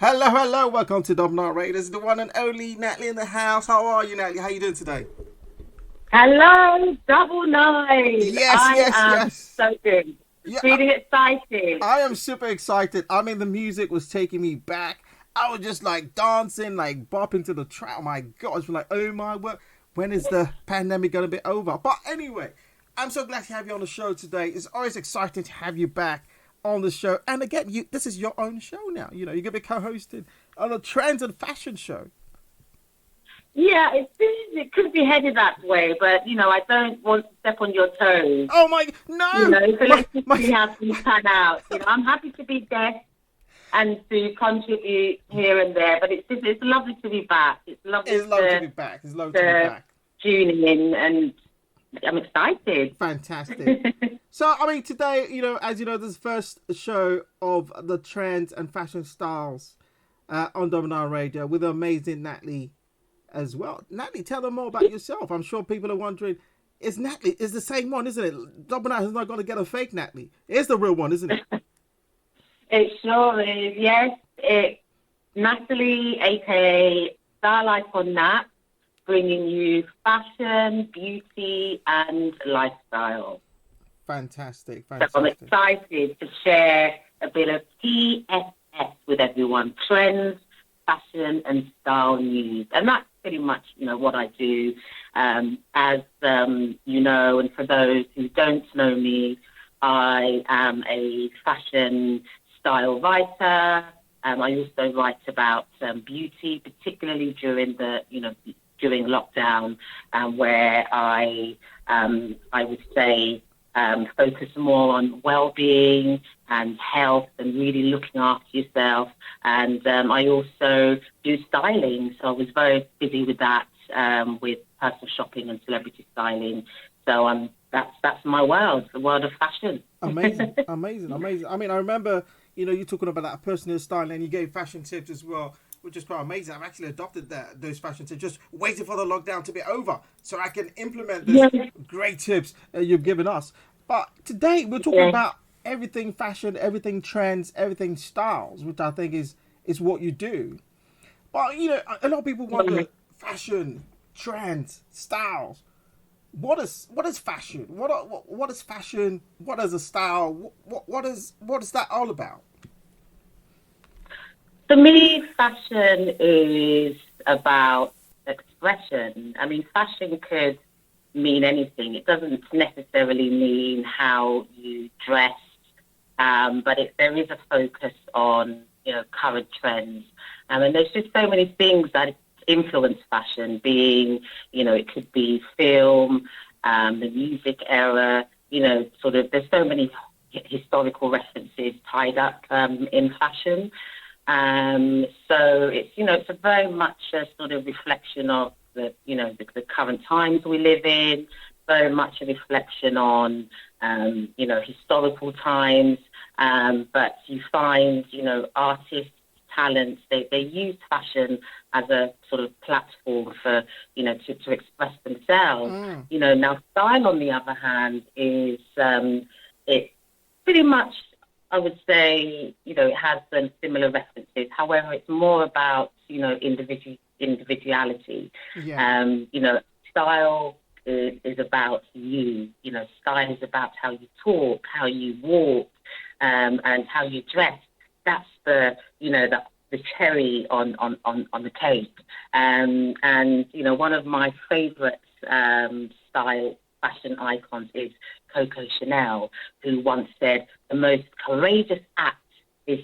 Hello, hello. Welcome to Dominant Radio. This is the one and only Natalie in the house. How are you, Natalie? How you doing today? Hello, double nine. Yes, I yes, am yes. so good. Yeah, Feeling excited. I am super excited. I mean, the music was taking me back. I was just like dancing, like bopping to the track. Oh my gosh, like, oh my word. When is the pandemic going to be over? But anyway, I'm so glad to have you on the show today. It's always exciting to have you back on the show. And again, this is your own show now. You know, you're going to be co-hosting on a trends and fashion show. Yeah, it could be headed that way, but I don't want to step on your toes. Oh my, no! So let's just see how things pan out. I'm happy to be guest and to contribute here and there, but it's lovely to be back. It's lovely to be back. It's lovely to be back. Tuning in, and I'm excited. Fantastic. So, I mean, today, as you know, this is the first show of the trends and fashion styles on Dominant Radio with the amazing Natalie as well. Natalie, tell them more about yourself. I'm sure people are wondering, is the same one, isn't it? Dominant is not going to get a fake Natalie. It's the real one, isn't it? It sure is, yes. It's Natalie, aka Style Icon Nat, bringing you fashion, beauty, and lifestyle. Fantastic. So I'm excited to share a bit of T.F.S with everyone. Trends, fashion, and style news. And that's pretty much, what I do. As you know, and for those who don't know me, I am a fashion style writer. I also write about beauty, particularly during during lockdown, where I would say focus more on well-being and health and really looking after yourself. And I also do styling, so I was very busy with that, with personal shopping and celebrity styling. So that's my world, the world of fashion. Amazing. I mean, I remember, you talking about that personal styling, and you gave fashion tips as well, which is quite amazing. I've actually adopted those fashion tips, just waiting for the lockdown to be over so I can implement those great tips you've given us. But today we're talking about everything fashion, everything trends, everything styles, which I think is what you do. But, a lot of people wonder, fashion, trends, styles. What is fashion? What is fashion? What is a style? What is that all about? For me, fashion is about expression. I mean, fashion could mean anything. It doesn't necessarily mean how you dress, but there is a focus on current trends. And there's just so many things that influence fashion, being, it could be film, the music era, sort of, there's so many historical references tied up in fashion. So it's a very much a sort of reflection of the current times we live in, very much a reflection on, historical times. But you find, artists, talents, they use fashion as a sort of platform for, to express themselves. Now style, on the other hand, is, it pretty much, I would say, it has some similar references. However, it's more about, individuality. Yeah. Style is about you. Style is about how you talk, how you walk, and how you dress. That's the cherry on the cake. And one of my favorite style fashion icons is Coco Chanel, who once said, the most courageous act is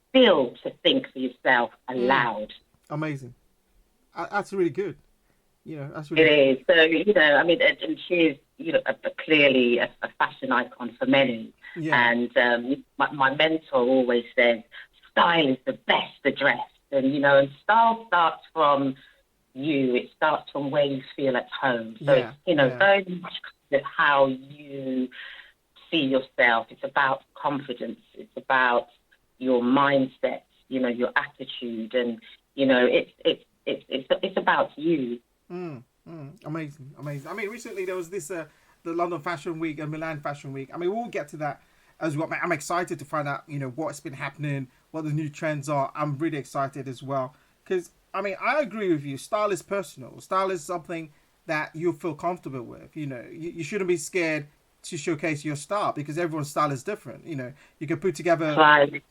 still to think for yourself aloud. Amazing. That's really good. That's really It is. So, I mean, and she is, clearly a fashion icon for many. Yeah. And my mentor always says, style is the best addressed. And, and style starts from you. It starts from where you feel at home. So, it's, very much how you see yourself. It's about confidence. It's about your mindset, your attitude. And, it's about you. Amazing. I mean, recently there was this, the London Fashion Week and Milan Fashion Week. I mean, we'll get to that as well. I'm excited to find out, what's been happening, what the new trends are. I'm really excited as well because I mean I agree with you. Style is personal. Style is something that you feel comfortable with. You shouldn't be scared to showcase your style because everyone's style is different. You can put together Right.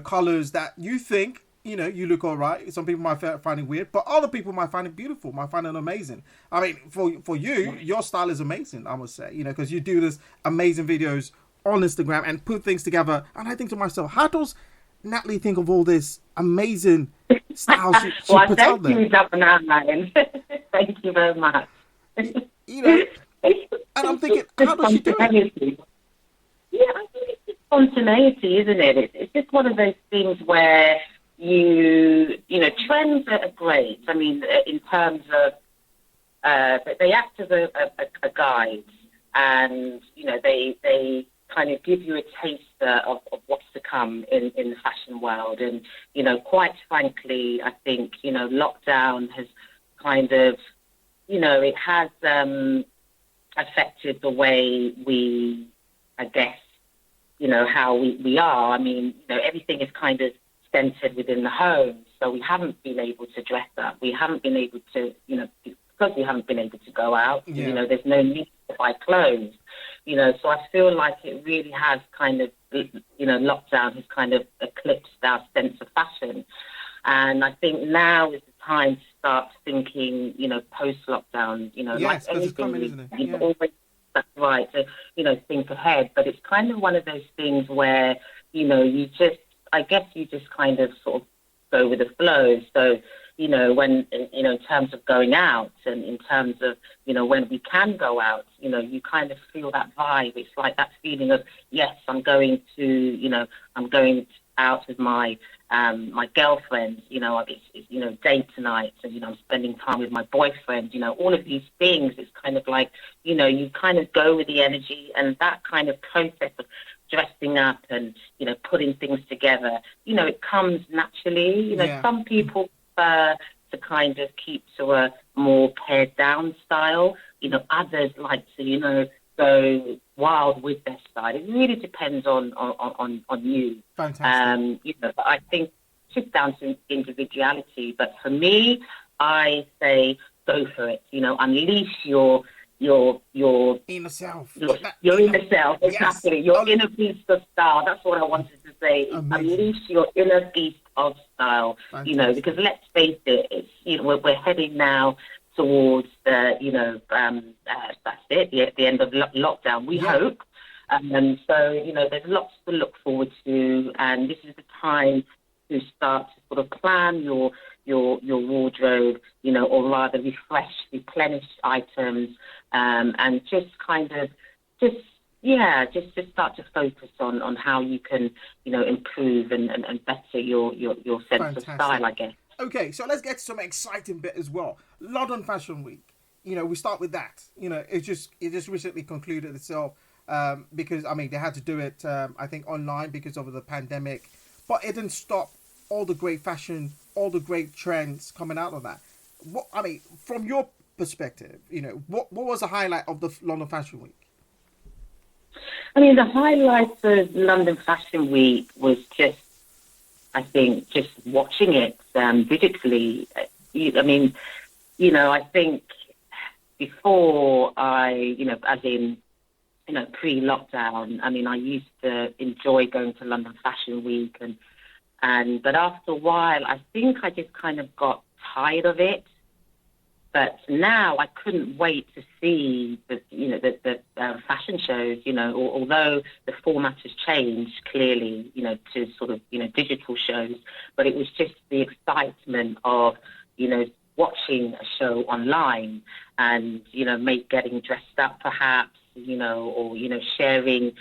colors that you think you look all right. Some people might find it weird, but other people might find it beautiful, might find it amazing. I mean, for you, your style is amazing, I must say, because you do this amazing videos on Instagram and put things together. And I think to myself, how does Natalie think of all this amazing style she Well, puts out thank there? you, Natalie. Thank you very much. You know, and I'm thinking, how does she do it? Yeah, I think it's just spontaneity, isn't it? It's just one of those things where trends are great. I mean, in terms of, they act as a guide, and they kind of give you a taster of what's to come in the fashion world. And quite frankly, I think lockdown has kind of it has affected the way we, I guess, how we are. I mean, everything is kind of centered within the home, so we haven't been able to dress up. We haven't been able to, because we haven't been able to go out. Yeah. There's no need to buy clothes. So I feel like it really has kind of, lockdown has kind of eclipsed our sense of fashion. And I think now is the time to start thinking, post-lockdown, Yes, like because anything, it's coming, isn't it? you Yeah. always, that's right, to, think ahead. But it's kind of one of those things where, I guess you just kind of sort of go with the flow. So, when, in terms of going out and in terms of, when we can go out, you kind of feel that vibe. It's like that feeling of, yes, I'm going out with my girlfriend, it's date tonight, and, I'm spending time with my boyfriend, all of these things. It's kind of like, you kind of go with the energy, and that kind of process of dressing up and, putting things together, it comes naturally. Yeah. Some people prefer to kind of keep to a more pared down style. Others like to, go wild with their style. It really depends on you. Fantastic. But I think it's just down to individuality. But for me, I say go for it. Unleash your Inner self. your inner self, exactly. Yes. Your inner beast of style. That's what I wanted to say. Amazing. Unleash your inner beast of style. Fantastic. Because let's face it, it's we're heading now towards the that's it, the end of lockdown. We hope. And so there's lots to look forward to, and this is the time to start to sort of plan your wardrobe, or rather replenish items, and just kind of just start to focus on how you can, improve and better your sense of style, I guess. Okay, so let's get to some exciting bit as well. London Fashion Week. We start with that. It just recently concluded itself because I mean they had to do it I think online because of the pandemic, but it didn't stop all the great fashion, all the great trends coming out of that. From your perspective, what was the highlight of the London Fashion Week? I mean, the highlight of London Fashion Week was just, I think, just watching it digitally. I think before as in, pre-lockdown, I mean, I used to enjoy going to London Fashion Week, but after a while, I think I just kind of got tired of it. But now I couldn't wait to see the fashion shows. Although the format has changed clearly, to sort of digital shows, but it was just the excitement of watching a show online and getting dressed up perhaps, or sharing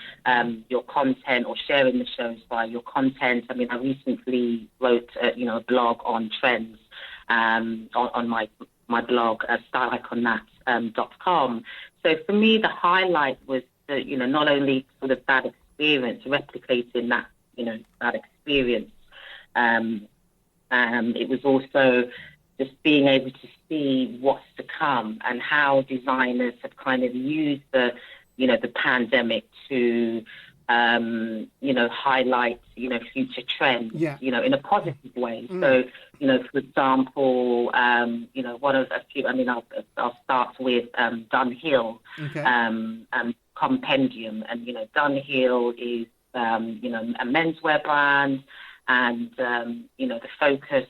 your content or sharing the shows via your content. I mean, I recently wrote a blog on trends on my blog, styliconnat.com. So for me, the highlight was not only sort of that experience, replicating that experience. It was also just being able to see what's to come and how designers have kind of used the pandemic to highlight, future trends, Yeah. in a positive way. So, for example, one of a few, I'll start with Dunhill Okay. Compendium. And, Dunhill is, a menswear brand. And, the focus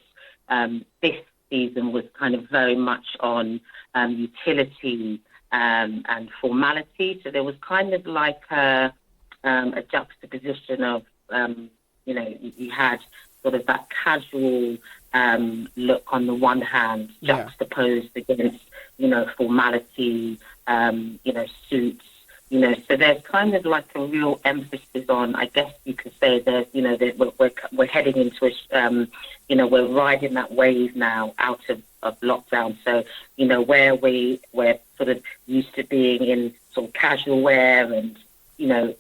this season was kind of very much on utility and formality. So there was kind of like a juxtaposition of, you had sort of that casual look on the one hand, juxtaposed against, formality, suits. So there's kind of like a real emphasis on, I guess you could say there's, that we're heading into we're riding that wave now out of lockdown. So, where we're sort of used to being in sort of casual wear and,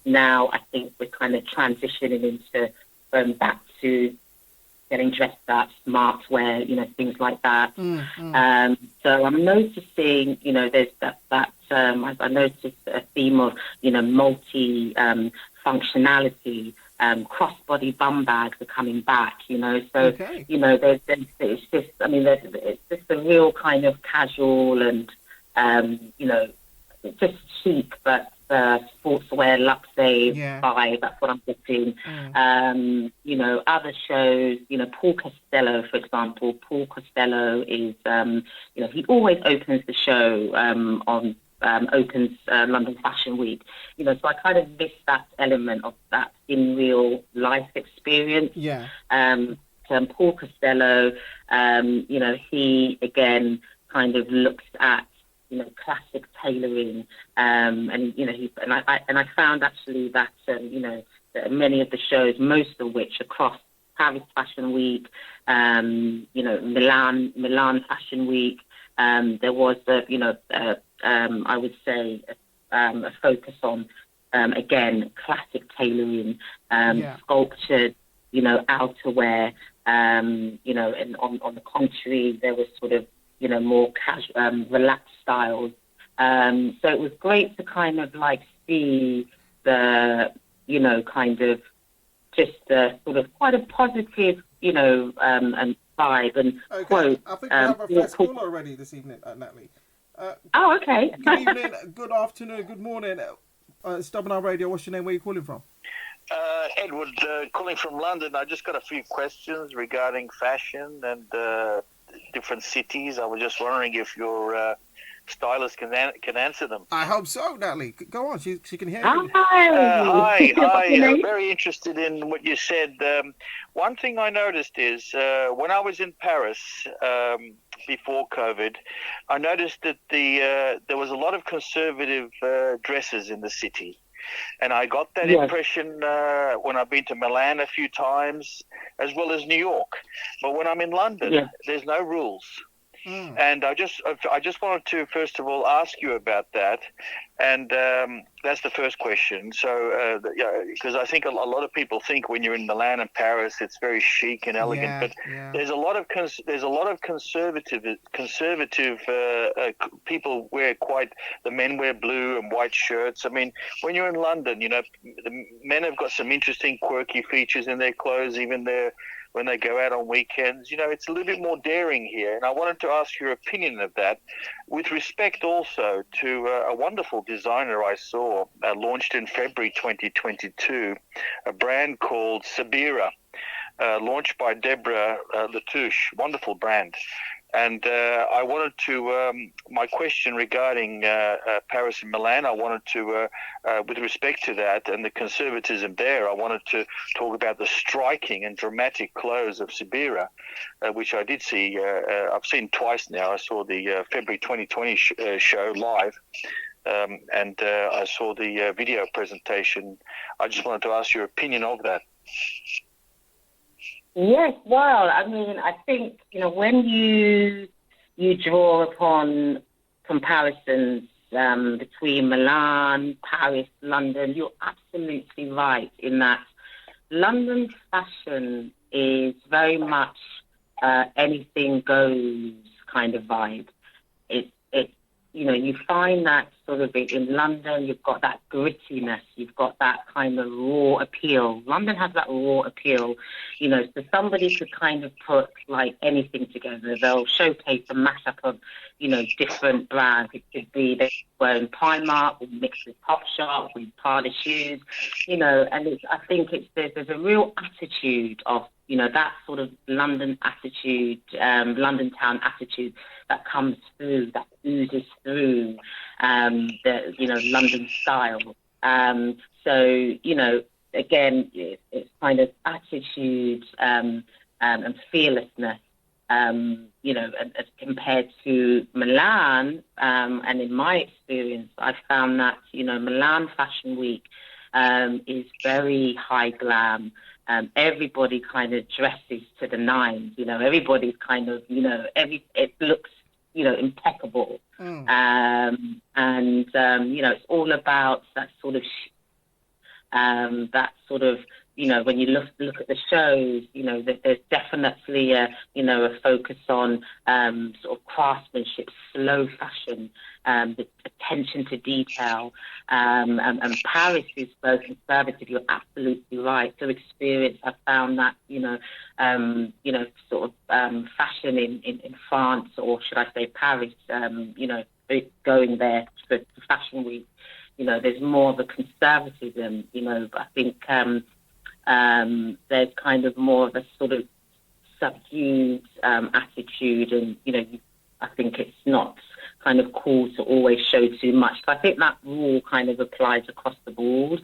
now I think we're kind of transitioning into going back to getting dressed up, smart wear, things like that. So I'm noticing, there's that I noticed a theme of, multi functionality. Crossbody bum bags are coming back, So, Okay. it's just a real kind of casual and, just chic, but sportswear, luxury vibe. That's what I'm getting. Other shows, Paul Costello, for example. Paul Costello is, he always opens the show opens London Fashion Week. So I kind of miss that element of that in real life experience. Yeah. Paul Costello, he again kind of looks at classic tailoring, and I found actually that that many of the shows, most of which across Paris Fashion Week, Milan Fashion Week, there was I would say a focus on again classic tailoring, sculptured outerwear, and on the contrary there was sort of more casual, relaxed styles. So it was great to kind of like see the, kind of just sort of quite a positive, and vibe and quote. I think we have our first caller already this evening, Natalie. Okay. Good evening, good afternoon, good morning. It's WR Radio. What's your name? Where are you calling from? Edward, calling from London. I just got a few questions regarding fashion and different cities. I was just wondering if your stylist can answer them. I hope so, Natalie. Go on. She can hear you. Hi. Hi. Very interested in what you said. One thing I noticed is when I was in Paris before COVID, I noticed that there was a lot of conservative dresses in the city. And I got that impression when I've been to Milan a few times, as well as New York. But when I'm in London, there's no rules. And I just wanted to first of all ask you about that, and that's the first question. So because I think a lot of people think when you're in Milan and Paris, it's very chic and elegant, but there's a lot of conservative people wear the men wear blue and white shirts. I mean, when you're in London, the men have got some interesting quirky features in their clothes, even when they go out on weekends. It's a little bit more daring here. And I wanted to ask your opinion of that with respect also to a wonderful designer I saw launched in February 2022, a brand called Sabira, launched by Deborah Latouche, wonderful brand. And I wanted to, my question regarding Paris and Milan, I wanted to, with respect to that and the conservatism there, I wanted to talk about the striking and dramatic clothes of Sabira, which I did see. I've seen twice now. I saw the February 2020 show live, and I saw the video presentation. I just wanted to ask your opinion of that. Yes, well, I think, when you draw upon comparisons between Milan, Paris, London, you're absolutely right in that London fashion is very much anything goes kind of vibe. It's you find that sort of in London, you've got that grittiness, you've got that kind of raw appeal. London has that raw appeal, so somebody could kind of put like anything together. They'll showcase a mashup of, different brands. It could be they were in Primark, or mixed with Topshop, with Prada shoes, and I think there's a real attitude of, that sort of London attitude, London town attitude that comes through, that oozes through London style. So, again, it's kind of attitude and fearlessness, as compared to Milan. And in my experience, I found that, Milan Fashion Week is very high glam. Everybody kind of dresses to the nines, everybody's kind of, it looks, impeccable. It's all about that sort of, when you look at the shows, that there's definitely a focus on sort of craftsmanship, slow fashion, the attention to detail. And Paris is so conservative. You're absolutely right. Through experience, I found that fashion in France, or should I say Paris, going there for Fashion Week. There's more of a conservatism, but I think there's kind of more of a sort of subdued attitude, and, I think it's not kind of cool to always show too much. So I think that rule kind of applies across the board,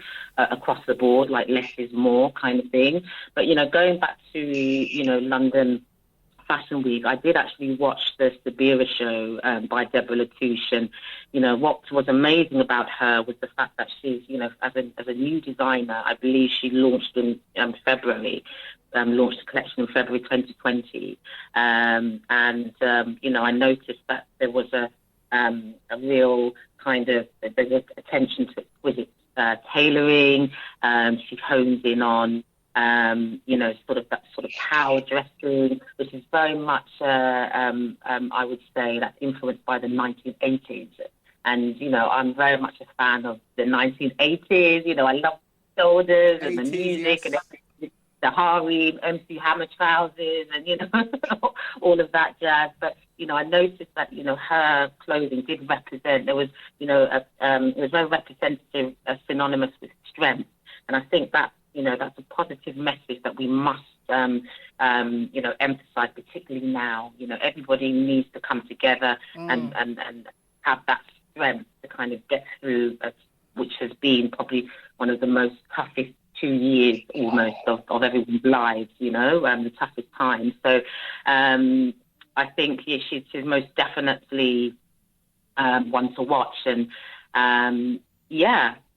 like less is more kind of thing. But, going back to, London Fashion Week, I did actually watch the Sabira show by Deborah Latouche, and what was amazing about her was the fact that she's, as a new designer, I believe she launched in February. Launched a collection in February 2020, and I noticed that there was a real kind of there's attention to exquisite tailoring. She hones in on sort of power dressing, which is very much, I would say, that's influenced by the 1980s. And, I'm very much a fan of the 1980s. I love shoulders and the music, yes, and the harem, MC Hammer trousers, and, all of that jazz. But, I noticed that, her clothing did represent, there was, it was very representative, synonymous with strength. And I think that, that's a positive message that we must, emphasize, particularly now. Everybody needs to come together and have that strength to kind of get through, which has been probably one of the most toughest 2 years almost of everyone's lives, the toughest time. So I think she's most definitely one to watch. And does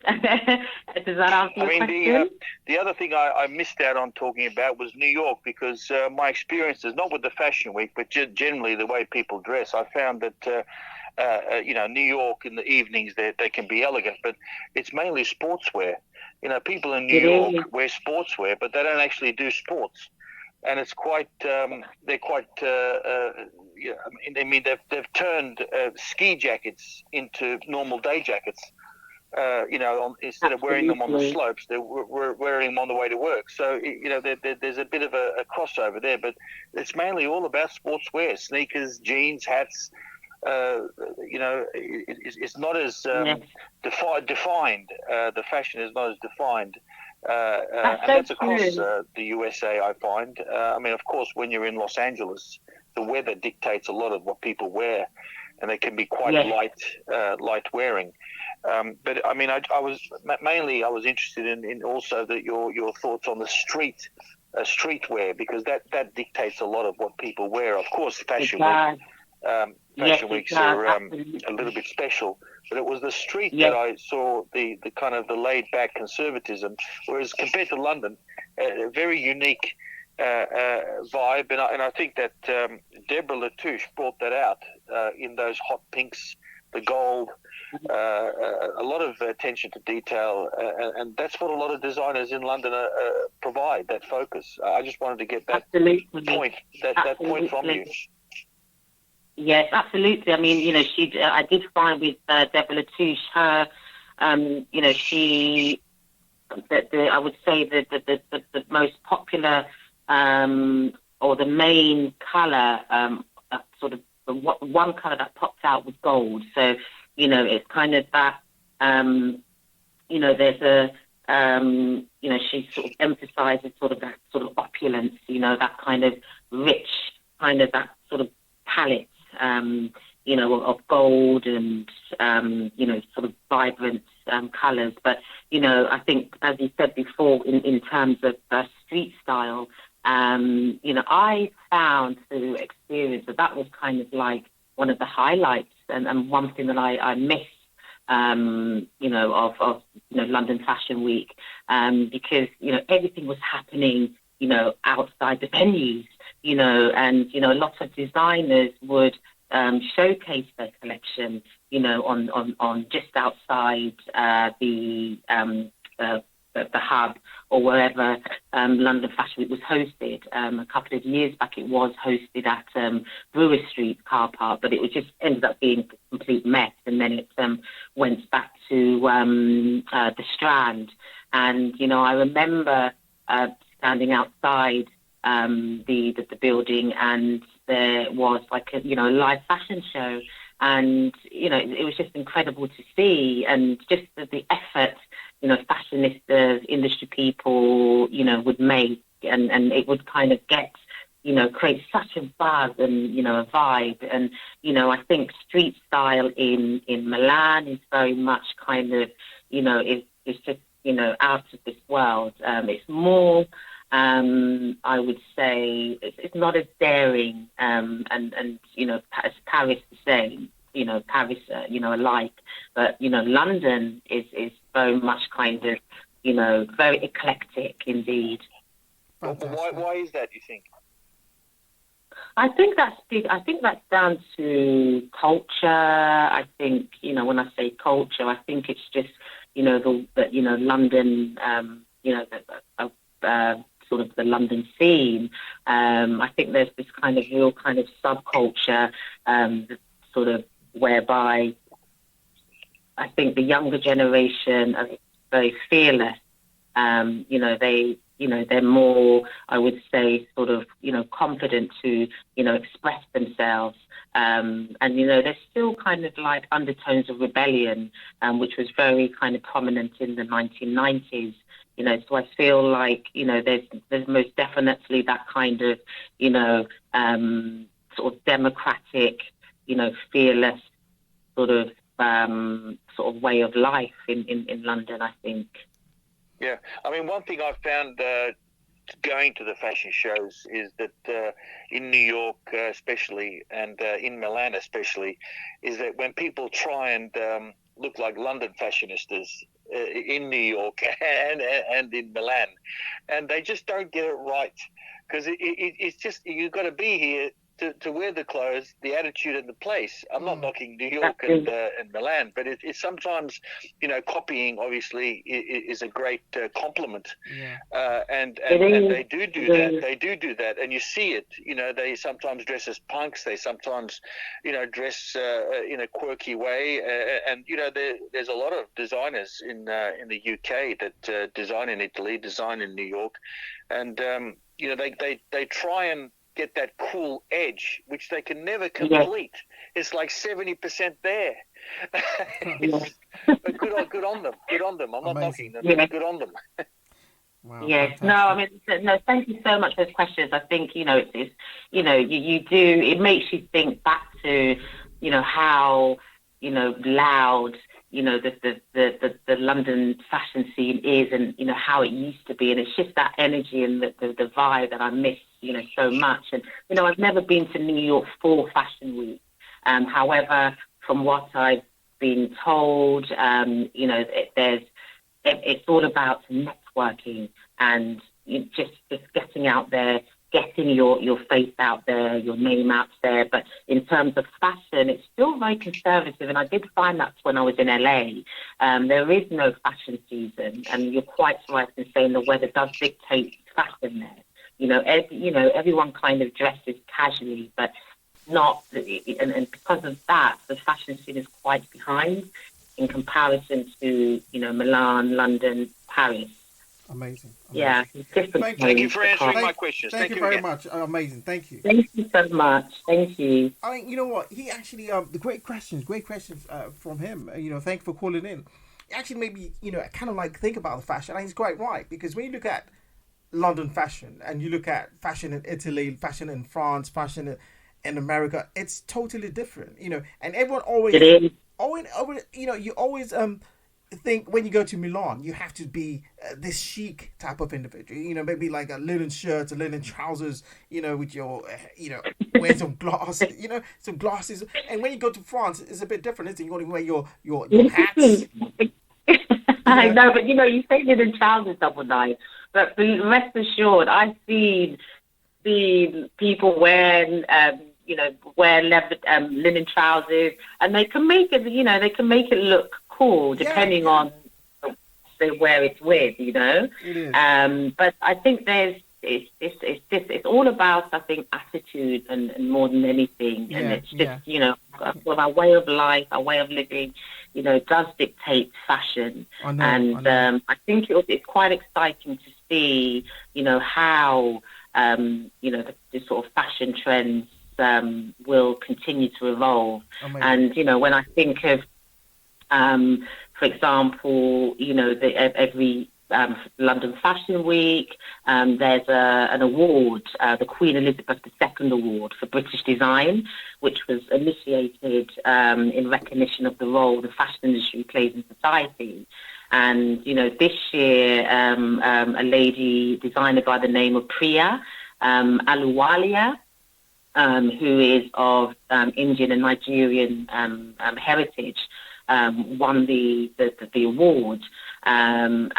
that answer your question? The other thing I missed out on talking about was New York, because my experiences, not with the Fashion Week, but generally the way people dress, I found that New York in the evenings they can be elegant, but it's mainly sportswear. People in New York wear sportswear, but they don't actually do sports, and it's quite. They're quite. They've turned ski jackets into normal day jackets. Instead of wearing them on the slopes, they're wearing them on the way to work. So, there's a bit of a crossover there, but it's mainly all about sportswear, sneakers, jeans, hats. It's not as defined. The fashion is not as defined. And that's across the USA, I find. Of course, when you're in Los Angeles, the weather dictates a lot of what people wear, and they can be quite light wearing. But I was interested in also that your thoughts on the streetwear, because that dictates a lot of what people wear. Of course, fashion weeks are a little bit special, but it was the street that I saw the kind of the laid back conservatism, whereas compared to London, a very unique vibe, and I think that Deborah Latouche brought that out in those hot pinks, the gold, a lot of attention to detail, and that's what a lot of designers in London provide, that focus. I just wanted to get that point from you. Yes, absolutely. I mean, I did find with Deborah Latouche, her, she, I would say the most popular or the main color, sort of the one color that popped out was gold. So, it's kind of that, there's she sort of emphasizes sort of that sort of opulence, that kind of rich, kind of that sort of palette, of gold and, sort of vibrant colors. But, I think, as you said before, in terms of street style, I found through experience that was kind of like one of the highlights and one thing that I missed, of London Fashion Week, because everything was happening outside the venues, and a lot of designers would showcase their collection, on just outside the hub or wherever London Fashion Week was hosted. A couple of years back, it was hosted at Brewer Street car park, but it was just ended up being a complete mess, and then it went back to the Strand. And I remember standing outside the building, and there was like a live fashion show, and it was just incredible to see, and just the effort fashionistas, industry people would make, and it would kind of get create such a buzz and a vibe. And I think street style in Milan is very much kind of is just out of this world. It's more I would say it's not as daring, and as Paris the same, Paris alike, but London is very much kind of very eclectic indeed. Why is that, do you think? I think that's down to culture. I think when I say culture, I think it's just London, sort of the London scene. I think there's this kind of real kind of subculture, sort of whereby I think the younger generation are very fearless. They're more, I would say, sort of, confident to, express themselves. And there's still kind of like undertones of rebellion, which was very kind of prominent in the 1990s. So I feel like, there's most definitely that kind of, sort of democratic, fearless sort of way of life in London, I think. Yeah, I mean, one thing I found going to the fashion shows is that in New York especially, and in Milan especially, is that when people try and look like London fashionistas in New York and in Milan, and they just don't get it right, because it's just, you've got to be here to wear the clothes, the attitude, and the place. I'm not knocking New York and Milan, but it's sometimes, copying obviously is a great compliment. Yeah. And they do that. They do that, and you see it. They sometimes dress as punks. They sometimes, dress in a quirky way. And there's a lot of designers in the UK that design in Italy, design in New York, and they try and get that cool edge, which they can never complete. It's like 70% there. But good on them. Good on them. I'm not knocking them. Yeah. Good on them. Wow, yes. Fantastic. No, I mean, thank you so much for those questions. I think, it's you do, it makes you think back to, how, loud, the London fashion scene is, and, how it used to be. And it's just that energy and the vibe that I miss, so much. And, I've never been to New York for Fashion Week. However, from what I've been told, it's all about networking and just getting out there, getting your face out there, your name out there. But in terms of fashion, it's still very conservative. And I did find that when I was in LA. There is no fashion season. And you're quite right in saying the weather does dictate fashion there. Everyone kind of dresses casually, but not, and because of that, the fashion scene is quite behind in comparison to, Milan, London, Paris. Amazing. Yeah, it's different. Thank you for answering my questions. Thank you very much. Amazing. Thank you. Thank you so much. Thank you. I mean, you know what? He actually, the great questions from him. Thank you for calling in. It actually made me, kind of like think about the fashion. And he's quite right, because when you look at London fashion and you look at fashion in Italy, fashion in France, fashion in America, it's totally different, and everyone always, It is. you always think when you go to Milan, you have to be this chic type of individual, maybe like a linen shirt, a linen trousers, with your, wear some some glasses. And when you go to France, it's a bit different, isn't it? You want to wear your hats. I know, but you say linen trousers double night. But rest assured, I've seen people wearing, wear leather, linen trousers, and they can make it look cool depending on where it's with, It is. But I think it's all about, I think, attitude and more than anything, and it's just our way of life, our way of living, does dictate fashion. I know. I think it's quite exciting to see, how the sort of fashion trends will continue to evolve. Amazing. And when I think of, for example, every London Fashion Week, there's an award, the Queen Elizabeth II Award for British Design, which was initiated in recognition of the role the fashion industry plays in society. And, this year, a lady designer by the name of Priya Aluwalia, who is of Indian and Nigerian heritage, won the award. And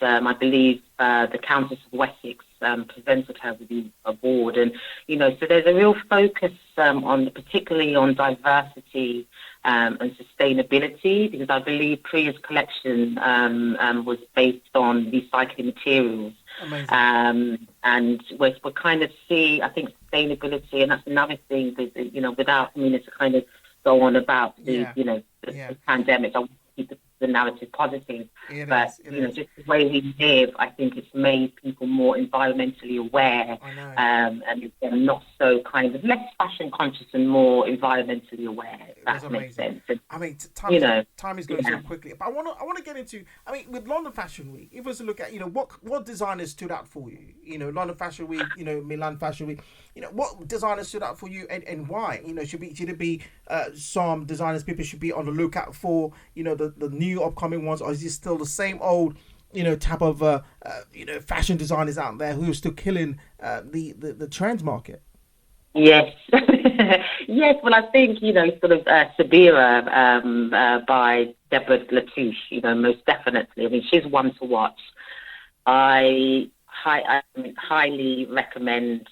I believe the Countess of Wessex presented her with the award. And, so there's a real focus particularly on diversity and sustainability, because I believe Priya's collection was based on recycling materials. Amazing. And we're kind of see, I think, sustainability, and that's another thing that, without me to kind of go on about the pandemic. I want to keep the narrative positive. But just the way we live, I think it's made people more environmentally aware, and they're not so kind of less fashion conscious and more environmentally aware. If that makes sense. And, I mean, time is going so quickly. But I want to get into. I mean, with London Fashion Week, if we was to look at what designers stood out for you. London Fashion Week, Milan Fashion Week. What designers stood out for you, and why? Should it be some designers people should be on the lookout for? The new upcoming ones, or is it still the same old type of fashion designers out there who are still killing the trends market? Yes. Yes, well, I think, sort of Sabira by Deborah Latouche, most definitely. I mean, she's one to watch. I highly recommend,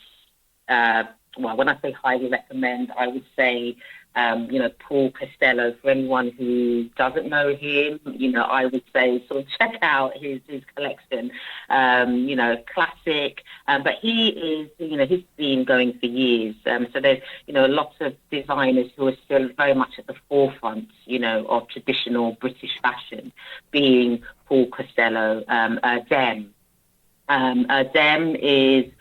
when I say highly recommend, I would say, Paul Costello. For anyone who doesn't know him, I would say sort of check out his collection. Classic, but he is, he's been going for years. So there's, lots of designers who are still very much at the forefront, of traditional British fashion, being Paul Costello, Dem. Dem is,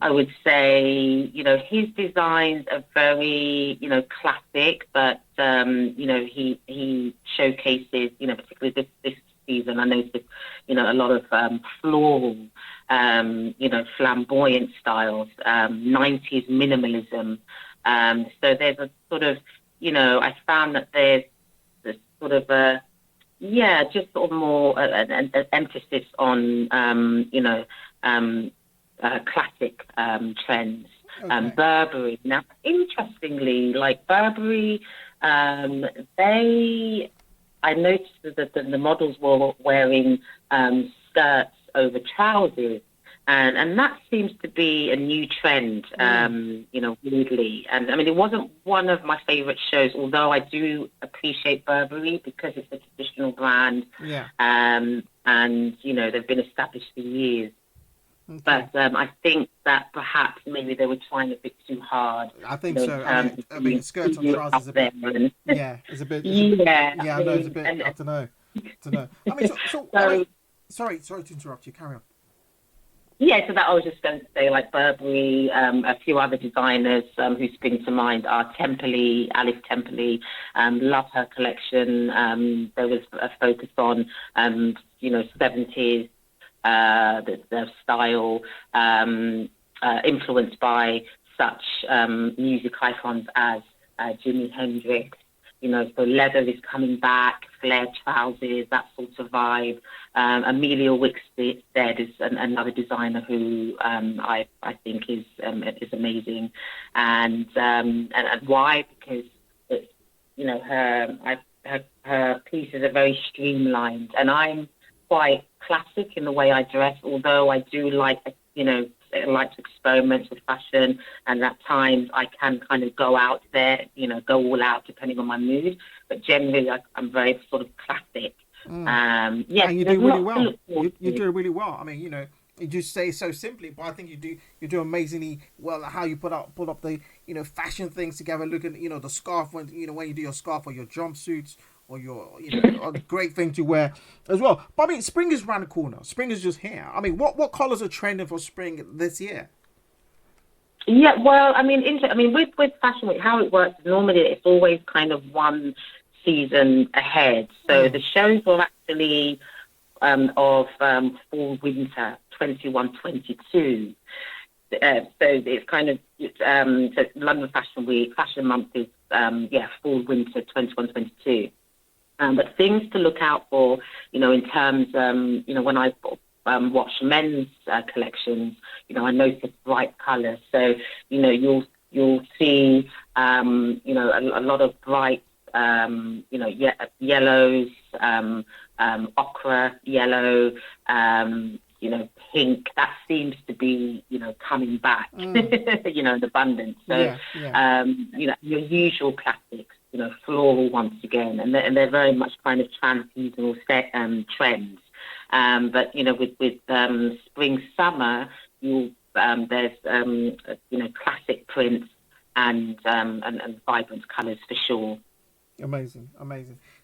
I would say, his designs are very, classic, but, he showcases, particularly this season, I noticed, a lot of floral, flamboyant styles, 90s minimalism. So there's a sort of, I found that there's sort of a, just sort of more an emphasis on, classic trends. Okay. Burberry. Now, interestingly, like Burberry, I noticed that the models were wearing skirts over trousers, and that seems to be a new trend, weirdly. And I mean, it wasn't one of my favorite shows, although I do appreciate Burberry because it's a traditional brand, Yeah. and they've been established for years. But I think that perhaps maybe they were trying a bit too hard, I think in so. terms of I mean, being skirts and too trousers out a there. bit. And Yeah, it's a bit. yeah, Yeah, I I know it's a mean, bit. and I don't know. To know. I mean, so I mean, so sorry to interrupt you. Carry on. yeah, so that I was just going to say, like Burberry, a few other designers who spring to mind are Temperley, Alice Temperley. Love her collection. There was a focus on, 70s, the style, influenced by such music icons as Jimi Hendrix. So leather is coming back, flared trousers, that sort of vibe. Amelia Wickstead is another designer who I think is amazing, and why? Because it's her pieces are very streamlined, and I'm quite classic in the way I dress, although I do like I like to experiment with fashion, and at times I can kind of go out there, go all out depending on my mood. But generally, I'm very sort of classic. Yes, And you there's do really lots to well. look forward You to. do really well. I mean, you just say it so simply, but I think you do amazingly well. How you put up the fashion things together. Look at the scarf when when you do your scarf or your jumpsuits or your a great thing to wear as well. But I mean, spring is around the corner. Spring is just here. I mean, what colors are trending for spring this year? Yeah, well, I mean, with Fashion Week, how it works is normally it's always kind of one season ahead. So the shows were actually of fall winter 21-22. So it's kind of so London Fashion Week, Fashion Month is fall winter 21-22. But things to look out for, in terms, when I watch men's collections, I notice bright colours. So, you'll see, a lot of bright, yellows, ochre yellow, pink. That seems to be, coming back, in abundance. So, your usual classics, floral once again, and they're very much kind of trans-seasonal trends. But with spring summer, there's classic prints and vibrant colours for sure. Amazing.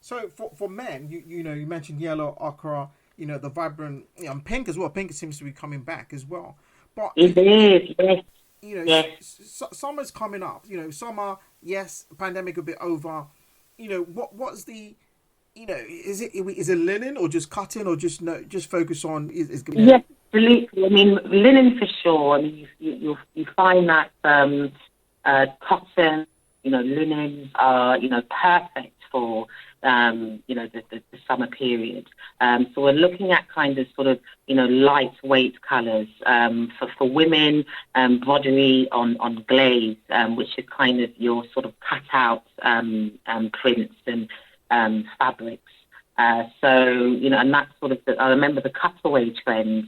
So for men, you mentioned yellow, ochre, the vibrant, pink as well. Pink seems to be coming back as well. But It is, yes, yes. Summer's coming up. Summer. Yes, pandemic a bit over. What's the is it linen or just cotton or just focus on is Yes, absolutely. I mean, linen for sure. I mean, you find that cotton, linens are perfect for the summer period. So we're looking at kind of sort of lightweight colours for women, broderie on glaze, which is kind of your sort of cut out prints and fabrics. And that's sort of I remember the cutaway trends,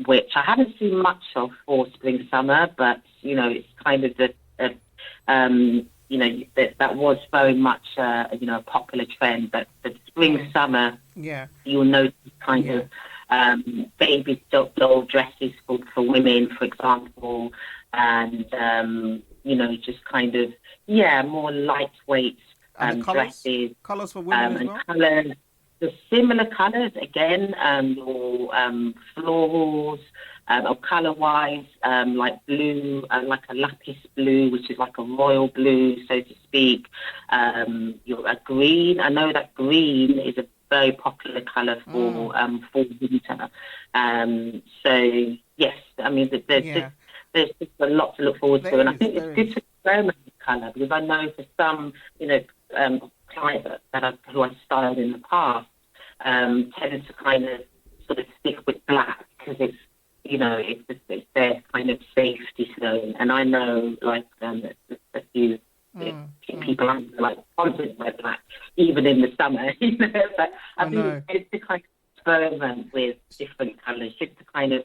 which I haven't seen much of for spring summer, but it's kind of that was very much a popular trend. But the spring summer, you'll notice kind of baby doll dresses for women, for example, and just kind of more lightweight dresses. Colors for women as and well. Colours, the similar colours again, your florals, or colour-wise, like blue, like a lapis blue, which is like a royal blue, so to speak. A green. I know that green is a very popular colour for winter. So yes, I mean there's just a lot to look forward to, and I think it's good to experiment with colour, because I know for some clients who I styled in the past tended to kind of sort of stick with black because it's their kind of safety zone. And I know like a few people are like constantly wear black even in the summer. But I think it's good to kind of experiment with different colours just to kind of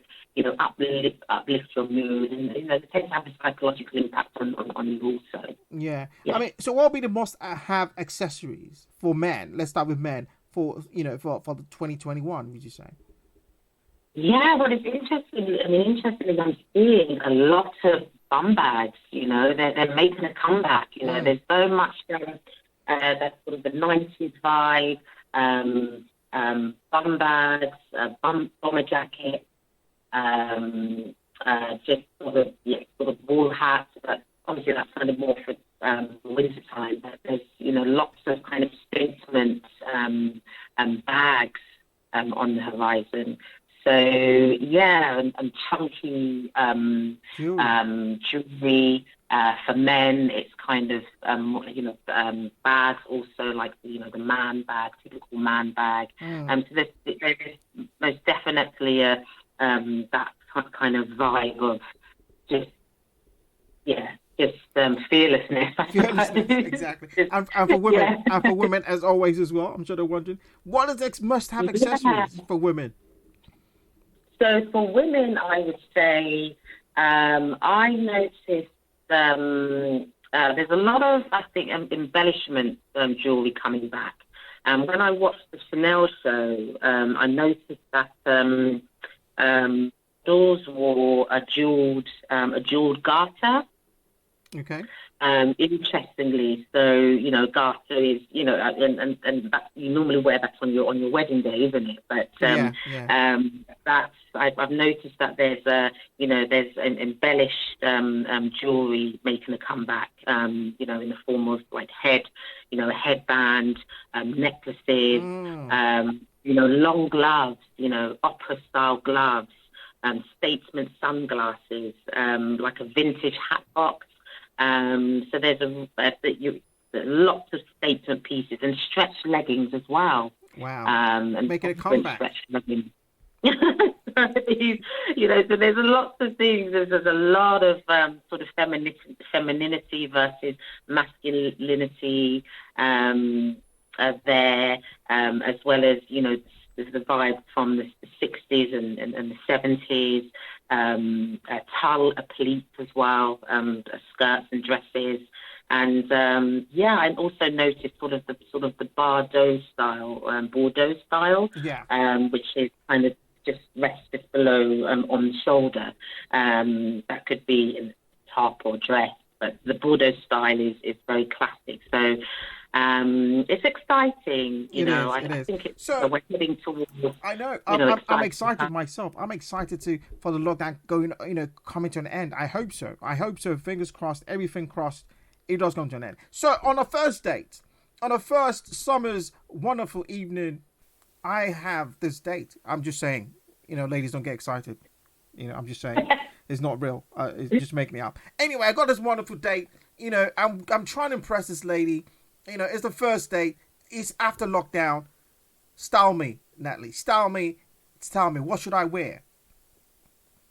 uplift your mood, and it tends to have a psychological impact on you also. Yeah. I mean, so what would be the most have accessories for men? Let's start with men for the 2021. Would you say? Yeah, what is interesting, I mean, interestingly, I'm seeing a lot of bum bags, they're making a comeback, there's so much that sort of the 90s vibe, bum bags, bomber jackets, just sort of wool hats, but obviously that's kind of more for winter time, but there's, lots of kind of statement bags on the horizon. So yeah, and chunky jewelry for men. It's kind of bags also like the man bag, typical man bag. So there's most definitely that kind of vibe of just fearlessness. Fearlessness, exactly. And for women, and for women as always as well. I'm sure they're wondering what are the must-have accessories for women. So for women, I would say I noticed there's a lot of, I think, embellishment jewelry coming back. When I watched the Chanel show, I noticed that Doors wore a jeweled garter. Okay. Interestingly, so garter is and that, you normally wear that on your wedding day, isn't it? But that's I've noticed that there's there's an embellished jewelry making a comeback. In the form of like a headband, necklaces, long gloves, opera style gloves, statesman sunglasses, like a vintage hat box. So there's lots of statement pieces and stretch leggings as well. Wow. And making a comeback. Stretch leggings. So there's lots of things. There's a lot of sort of femininity versus masculinity there, as well as there's the vibe from the 60s and the 70s. Tulle, a pleat as well, skirts and dresses, and I also noticed sort of the Bordeaux style, which is kind of just rests just below on the shoulder. That could be in top or dress, but the Bordeaux style is very classic. So. It's exciting, I think it's so we're heading towards. I know. I'm excited myself. I'm excited for the lockdown coming to an end. I hope so. Fingers crossed. Everything crossed. It does come to an end. So on a first date, on a first summer's wonderful evening, I have this date. I'm just saying, ladies, don't get excited. I'm just saying, it's not real. It's just making it up. Anyway, I got this wonderful date. I'm trying to impress this lady. It's the first date. It's after lockdown. Style me, Natalie. Style me. Tell me, what should I wear?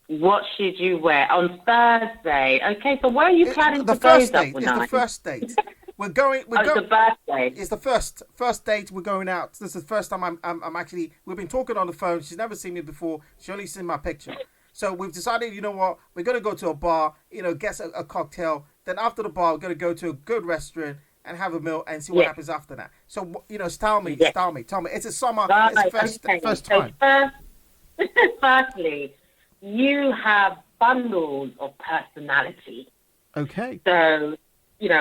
What should you wear on Thursday? Okay, so where are you planning to go? It's the first date. We're going. It's the birthday. It's the first date. We're going out. This is the first time I'm actually. We've been talking on the phone. She's never seen me before. She only seen my picture. So we've decided. You know what? We're gonna go to a bar. Get a cocktail. Then after the bar, we're gonna go to a good restaurant and have a meal and see what happens after that. So style me. Tell me. It's a summer. Right, it's the first time. So firstly, you have bundles of personality. Okay. So,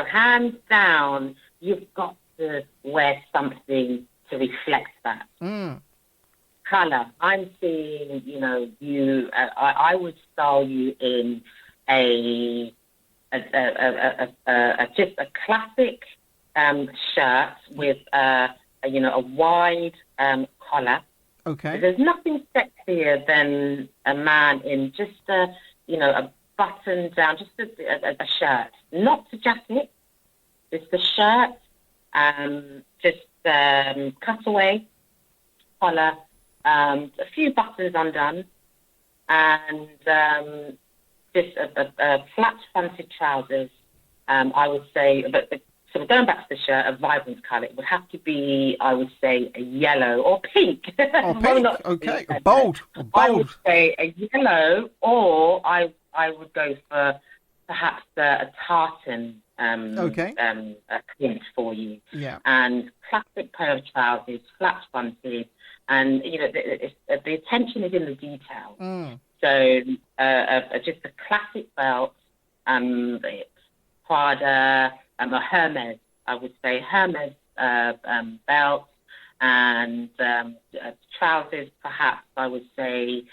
hands down, you've got to wear something to reflect that. Color. I'm seeing, you. I would style you in just a classic shirt with a wide collar. Okay. There's nothing sexier than a man in just a button down, just a shirt, not a jacket, just a shirt, cutaway collar, a few buttons undone, and just a flat-fronted trousers. I would say, but sort of going back to the shirt, a vibrant colour. It would have to be, I would say, a yellow or pink. Oh, pink. Okay, bold. I would say a yellow, or I would go for perhaps a tartan Okay. print for you. Yeah. And classic pair of trousers, flat fronted, and the attention is in the detail. So just a classic belt, Prada, a Hermes, I would say Hermes belt, and trousers, perhaps I would say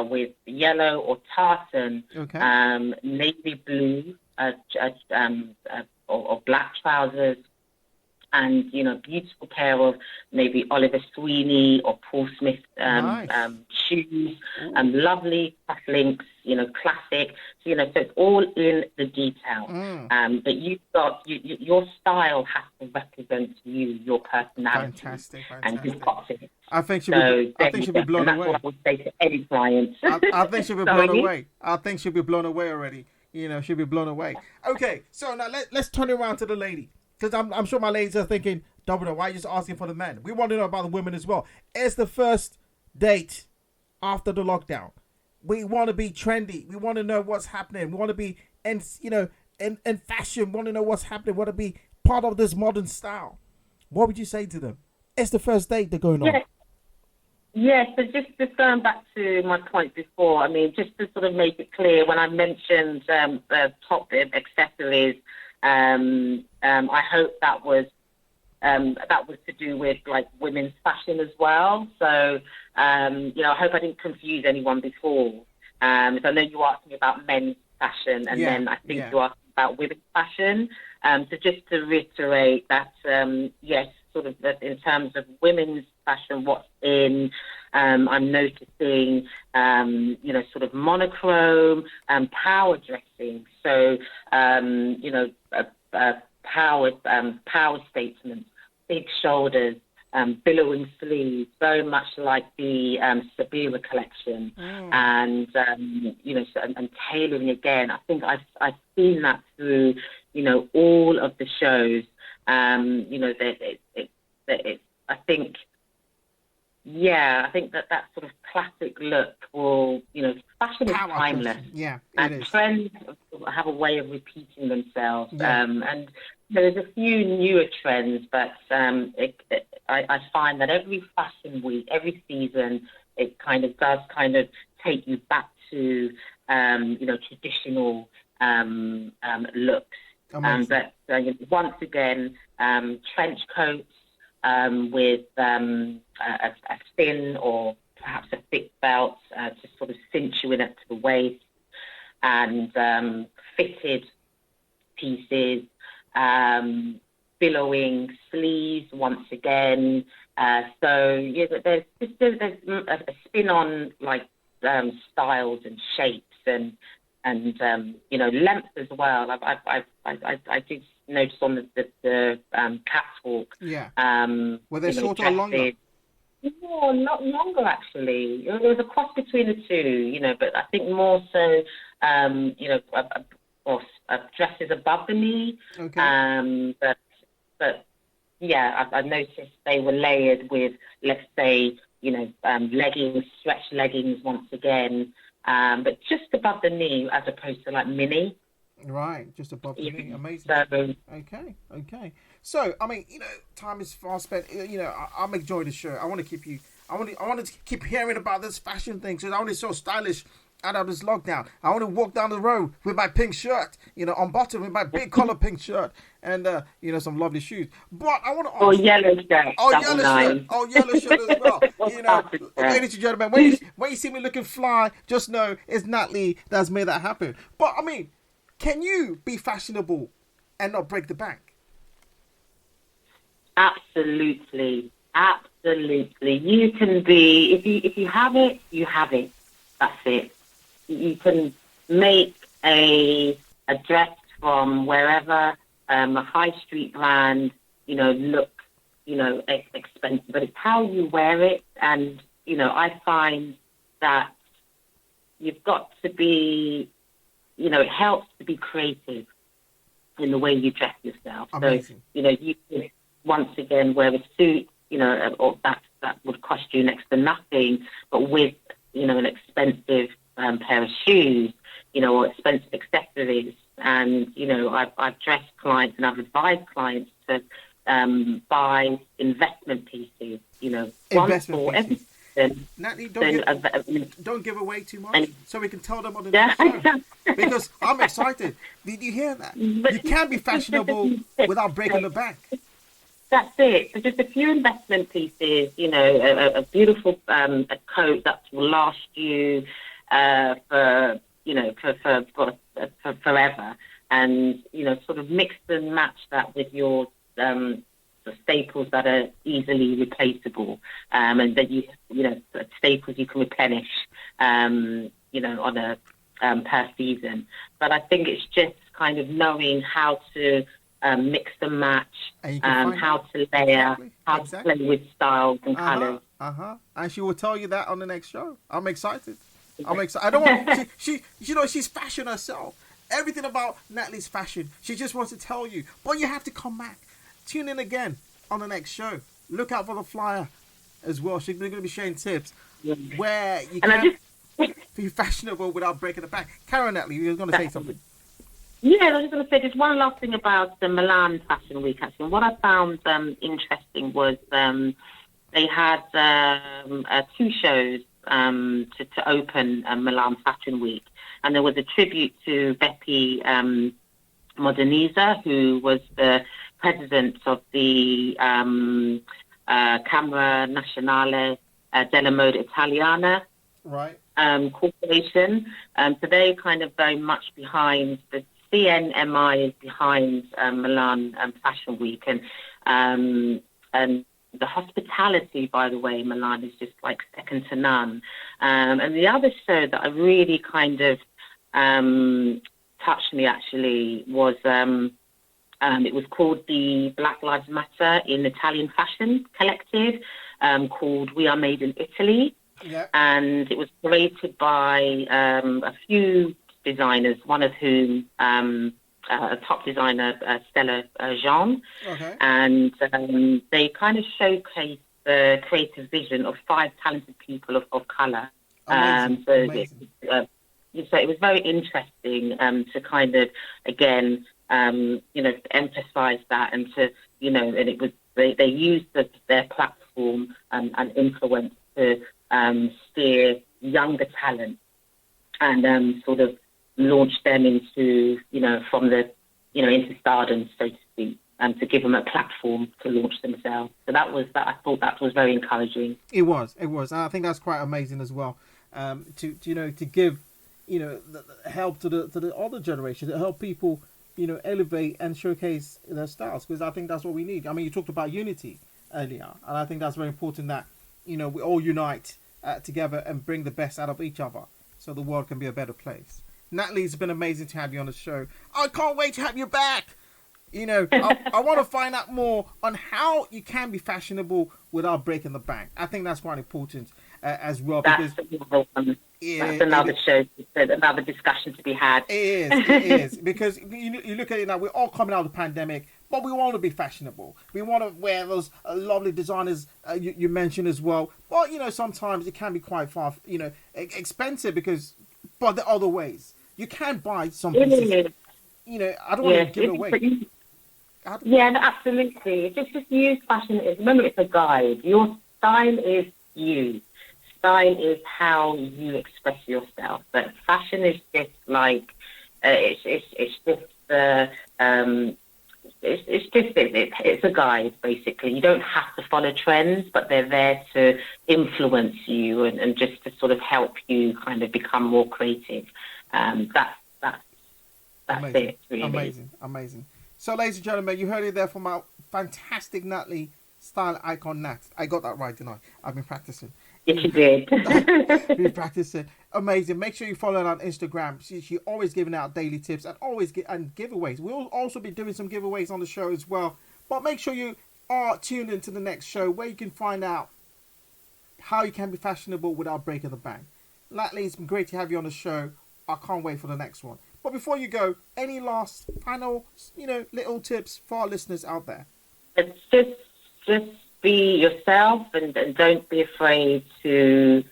with yellow or tartan, Okay. navy blue, or black trousers, and beautiful pair of maybe Oliver Sweeney or Paul Smith Nice. shoes, Ooh. lovely cufflinks, classic. So so it's all in the detail. But you've got your style has to represent you, your personality, Fantastic. and you've got it. I think she'll So be. I think she'll be blown that's away. what I would say to any client. I think she'll be Sorry? blown away. I think she'll be blown away already. She'll be blown away. Okay, so now let's turn it around to the lady. Because I'm sure my ladies are thinking, Domino, why are you just asking for the men? We want to know about the women as well. It's the first date after the lockdown. We want to be trendy. We want to know what's happening. We want to be in fashion. We want to know what's happening. We want to be part of this modern style. What would you say to them? It's the first date they're going on. Yeah, so just going back to my point before, I mean, just to sort of make it clear, when I mentioned the top accessories, I hope that was to do with like women's fashion as well. So, I hope I didn't confuse anyone before. So I know you asked me about men's fashion, and then I think you asked about women's fashion. So just to reiterate that, yes, sort of that in terms of women's fashion, what's in, I'm noticing, sort of monochrome and power dressing. So, power statements, big shoulders, billowing sleeves, very much like the Sabira collection, and and tailoring again. I think I've seen that through all of the shows. I think that sort of classic look will, fashion is timeless. Yeah, and trends have a way of repeating themselves. And there's a few newer trends, but I find that every fashion week, every season, it does take you back to, traditional looks. But once again, trench coats with a thin or perhaps a thick belt to sort of cinch you in up to the waist, and fitted pieces, billowing sleeves once again. So there's a spin on like styles and shapes and length as well. I did notice on the catwalk. Were they shorter or longer? No, not longer actually. There was a cross between the two, but I think more so, dresses above the knee. Okay. But yeah, I noticed they were layered with, let's say, leggings, stretch leggings once again, but just above the knee as opposed to like mini. Right, just above the knee. Amazing. So, Okay. So, I mean, time is fast spent. I'm enjoying the show. I want to keep hearing about this fashion thing. So I want to so stylish out of this lockdown. I want to walk down the road with my pink shirt, on bottom with my big collar pink shirt, and some lovely shoes. But I want to ask, yellow shirt. Yellow shirt as well. Ladies and gentlemen, when you see me looking fly, just know it's Natalie that's made that happen. But I mean, can you be fashionable and not break the bank? Absolutely. You can be, if you have it, you have it. That's it. You can make a dress from wherever, a high street brand, look, expensive, but it's how you wear it. And, I find that you've got to be, it helps to be creative in the way you dress yourself. Amazing. So, you can once again wear a suit, or that would cost you next to nothing, but with, an expensive pair of shoes, or expensive accessories, And, I've dressed clients and I've advised clients to buy investment pieces, once Investment for pieces. everything. Natalie, Then, don't give away too much, and, so we can tell them on the yeah, next show. Because I'm excited. Did you hear that? You can be fashionable without breaking the bank. That's it. So just a few investment pieces, a beautiful a coat that will last you for forever, and sort of mix and match that with your the staples that are easily replaceable, and that staples you can replenish, on a per season. But I think it's just kind of knowing how to mix and match, how to layer, how to play with styles and colours. And she will tell you that on the next show. I'm excited. I don't want. She's fashion herself. Everything about Natalie's fashion, she just wants to tell you. But you have to come back. Tune in again on the next show. Look out for the flyer as well. She's going to be sharing tips where you can be fashionable without breaking the bank. Karen, Natalie, you're going to say something. Yeah, I was just going to say just one last thing about the Milan Fashion Week, actually. And what I found interesting was they had 2 shows to open Milan Fashion Week. And there was a tribute to Beppe Modernizza, who was the president of the Camera Nazionale della Moda Italiana corporation. So they kind of very much behind the CNMI is behind Milan Fashion Week, and the hospitality, by the way, in Milan is just like second to none. And the other show that I really kind of touched me actually was it was called the Black Lives Matter in Italian Fashion Collective, called We Are Made in Italy. Yeah. And it was created by a few designers, one of whom a top designer, Stella Jean. Okay. And they kind of showcased the creative vision of 5 talented people of colour. Amazing. So it was very interesting to kind of, again, emphasise that, and to, and it was, they used their platform and influence to steer younger talent and sort of launch them into, from the, into stardom, so to speak, and to give them a platform to launch themselves. So I thought that was very encouraging. It was. And I think that's quite amazing as well. To give, the help to the other generation, to help people, elevate and showcase their styles, because I think that's what we need. I mean, you talked about unity earlier, and I think that's very important that, we all unite together and bring the best out of each other so the world can be a better place. Natalie, it's been amazing to have you on the show. I can't wait to have you back. I want to find out more on how you can be fashionable without breaking the bank. I think that's quite important as well. That's another show, another discussion to be had. It is. Because you look at it now, we're all coming out of the pandemic, but we want to be fashionable. We want to wear those lovely designers you mentioned as well. But, sometimes it can be quite far, expensive but there are other ways. You can buy some pieces. I don't want to give it away. Yeah, no, absolutely. Just use fashion. Remember, it's a guide. Your style is you. Style is how you express yourself. But fashion is just like it's a guide, basically. You don't have to follow trends, but they're there to influence you and just to sort of help you kind of become more creative. That's amazing. it, really. Amazing. So, ladies and gentlemen, you heard it there from our fantastic Natalie, style icon Nat. I got that right, didn't I? I've been practicing. Yes, you did. Been practicing. Amazing. Make sure you follow her on Instagram. She always giving out daily tips and and giveaways. We'll also be doing some giveaways on the show as well. But make sure you are tuned into the next show where you can find out how you can be fashionable without breaking the bank. Natalie, it's been great to have you on the show. I can't wait for the next one. But before you go, any last final, little tips for our listeners out there? It's just be yourself and don't be afraid to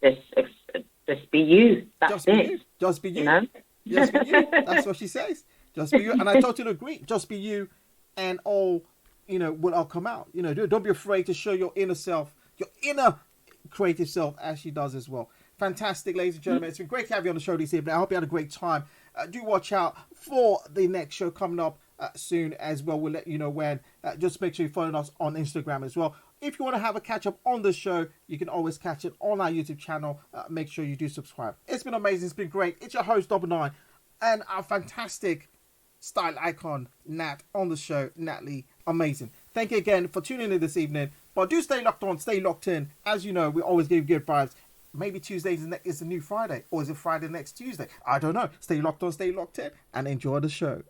just be you. That's just be it. you. Just be you. Just be you. That's what she says. Just be you. And I totally agree. Just be you, and all, will all come out. Don't be afraid to show your inner self, your inner creative self, as she does as well. Fantastic, ladies and gentlemen. It's been great to have you on the show this evening. I hope you had a great time. Do watch out for the next show coming up soon as well. We'll let you know when. Just make sure you follow us on Instagram as well. If you want to have a catch up on the show, you can always catch it on our YouTube channel. Make sure you do subscribe. It's been amazing. It's been great. It's your host, Double Nine, and our fantastic style icon, Nat, on the show, Natalie. Amazing. Thank you again for tuning in this evening. But do stay locked on, stay locked in. As you know, we always give good vibes. Maybe Tuesday is the new Friday, or is it Friday next Tuesday? I don't know. Stay locked on, stay locked in, and enjoy the show.